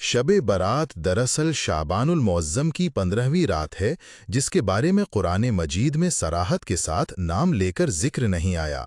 شب برات دراصل شعبان المعظم کی 15ویں رات ہے، جس کے بارے میں قرآن مجید میں صراحت کے ساتھ نام لے کر ذکر نہیں آیا۔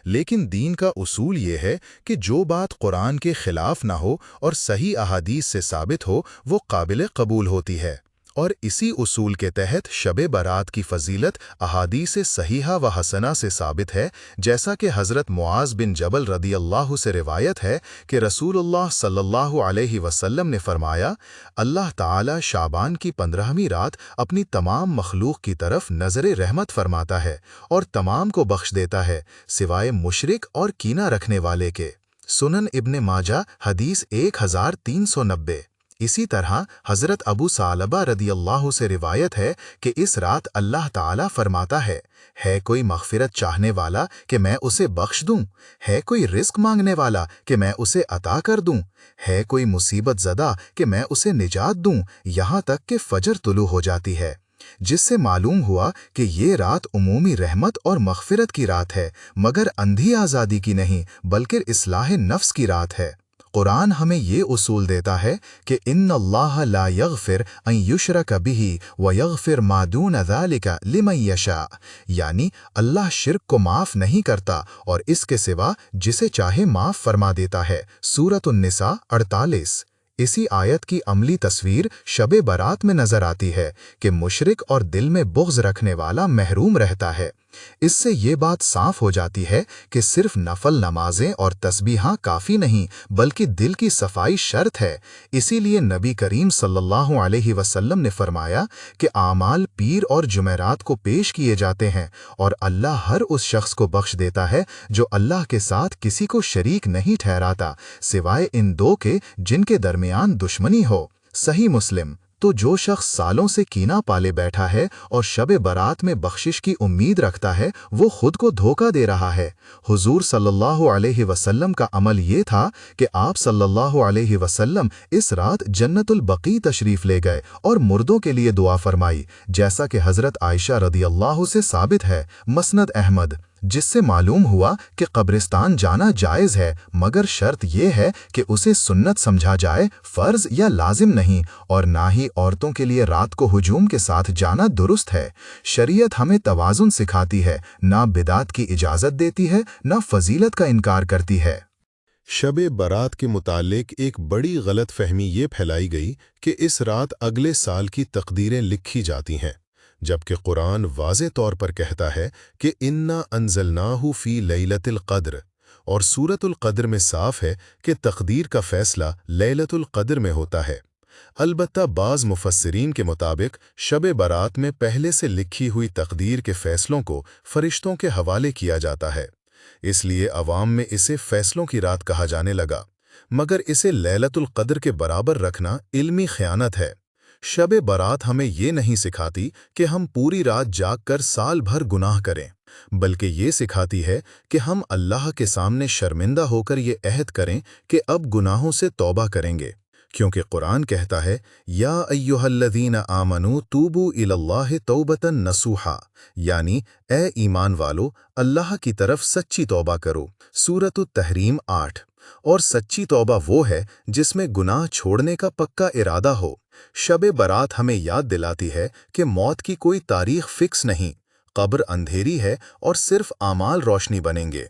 لیکن دین کا اصول یہ ہے کہ جو بات قرآن کے خلاف نہ ہو اور صحیح احادیث سے ثابت ہو وہ قابل قبول ہوتی ہے، اور اسی اصول کے تحت شب برات کی فضیلت احادیث صحیحہ و حسنہ سے ثابت ہے، جیسا کہ حضرت معاذ بن جبل رضی اللہ سے روایت ہے کہ رسول اللہ صلی اللہ علیہ وسلم نے فرمایا، اللہ تعالی شعبان کی 15ویں رات اپنی تمام مخلوق کی طرف نظر رحمت فرماتا ہے اور تمام کو بخش دیتا ہے سوائے مشرک اور کینہ رکھنے والے کے۔ سنن ابن ماجہ حدیث 1390۔ اسی طرح حضرت ابو ثعلبہ رضی اللہ سے روایت ہے کہ اس رات اللہ تعالیٰ فرماتا ہے کوئی مغفرت چاہنے والا کہ میں اسے بخش دوں، ہے کوئی رزق مانگنے والا کہ میں اسے عطا کر دوں، ہے کوئی مصیبت زدہ کہ میں اسے نجات دوں، یہاں تک کہ فجر طلوع ہو جاتی ہے، جس سے معلوم ہوا کہ یہ رات عمومی رحمت اور مغفرت کی رات ہے، مگر اندھی آزادی کی نہیں بلکہ اصلاح نفس کی رات ہے۔ قرآن ہمیں یہ اصول دیتا ہے کہ ان اللہ لا یغفر ان یشرک بہ ویغفر ما دون ذلک لمن یشاء، یعنی اللہ شرک کو معاف نہیں کرتا اور اس کے سوا جسے چاہے معاف فرما دیتا ہے۔ سورۃ النساء 48۔ اسی آیت کی عملی تصویر شب برات میں نظر آتی ہے کہ مشرک اور دل میں بغض رکھنے والا محروم رہتا ہے۔ اس سے یہ بات صاف ہو جاتی ہے کہ صرف نفل نمازیں اور تسبیحاں کافی نہیں بلکہ دل کی صفائی شرط ہے۔ اسی لیے نبی کریم صلی اللہ علیہ وسلم نے فرمایا کہ اعمال پیر اور جمعرات کو پیش کیے جاتے ہیں اور اللہ ہر اس شخص کو بخش دیتا ہے جو اللہ کے ساتھ کسی کو شریک نہیں ٹھہراتا سوائے ان دو کے جن کے درمیان دشمنی ہو۔ صحیح مسلم۔ تو جو شخص سالوں سے کینہ پالے بیٹھا ہے اور شب برات میں بخشش کی امید رکھتا ہے وہ خود کو دھوکہ دے رہا ہے۔ حضور صلی اللہ علیہ وسلم کا عمل یہ تھا کہ آپ صلی اللہ علیہ وسلم اس رات جنت البقیع تشریف لے گئے اور مردوں کے لیے دعا فرمائی، جیسا کہ حضرت عائشہ رضی اللہ سے ثابت ہے، مسند احمد، جس سے معلوم ہوا کہ قبرستان جانا جائز ہے، مگر شرط یہ ہے کہ اسے سنت سمجھا جائے، فرض یا لازم نہیں، اور نہ ہی عورتوں کے لیے رات کو ہجوم کے ساتھ جانا درست ہے۔ شریعت ہمیں توازن سکھاتی ہے، نہ بدعت کی اجازت دیتی ہے، نہ فضیلت کا انکار کرتی ہے۔ شب برات کے متعلق ایک بڑی غلط فہمی یہ پھیلائی گئی کہ اس رات اگلے سال کی تقدیریں لکھی جاتی ہیں، جبکہ قرآن واضح طور پر کہتا ہے کہ انا انزلناہ فی لیلۃ القدر، اور سورۃ القدر میں صاف ہے کہ تقدیر کا فیصلہ لیلۃ القدر میں ہوتا ہے۔ البتہ بعض مفسرین کے مطابق شب برات میں پہلے سے لکھی ہوئی تقدیر کے فیصلوں کو فرشتوں کے حوالے کیا جاتا ہے، اس لیے عوام میں اسے فیصلوں کی رات کہا جانے لگا، مگر اسے لیلۃ القدر کے برابر رکھنا علمی خیانت ہے۔ شب برات ہمیں یہ نہیں سکھاتی کہ ہم پوری رات جاگ کر سال بھر گناہ کریں، بلکہ یہ سکھاتی ہے کہ ہم اللہ کے سامنے شرمندہ ہو کر یہ عہد کریں کہ اب گناہوں سے توبہ کریں گے، کیونکہ قرآن کہتا ہے یا ایھا الذین آمنوا توبوا الی اللہ توبۃ نصوحا، یعنی اے ایمان والو اللہ کی طرف سچی توبہ کرو۔ سورۃ التحریم 8۔ اور سچی توبہ وہ ہے جس میں گناہ چھوڑنے کا پکا ارادہ ہو۔ شب برات ہمیں یاد دلاتی ہے کہ موت کی کوئی تاریخ فکس نہیں، قبر اندھیری ہے اور صرف اعمال روشنی بنیں گے۔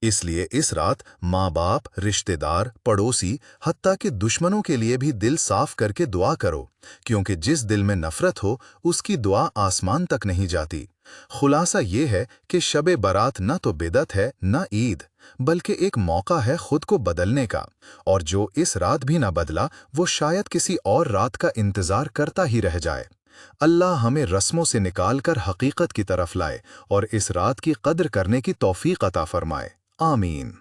اس لیے اس رات ماں باپ، رشتہ دار، پڑوسی، حتیٰ کہ دشمنوں کے لیے بھی دل صاف کر کے دعا کرو، کیونکہ جس دل میں نفرت ہو اس کی دعا آسمان تک نہیں جاتی۔ خلاصہ یہ ہے کہ شب برات نہ تو بدعت ہے نہ عید، بلکہ ایک موقع ہے خود کو بدلنے کا، اور جو اس رات بھی نہ بدلا وہ شاید کسی اور رات کا انتظار کرتا ہی رہ جائے۔ اللہ ہمیں رسموں سے نکال کر حقیقت کی طرف لائے اور اس رات کی قدر کرنے کی توفیق عطا فرمائے۔ آمین۔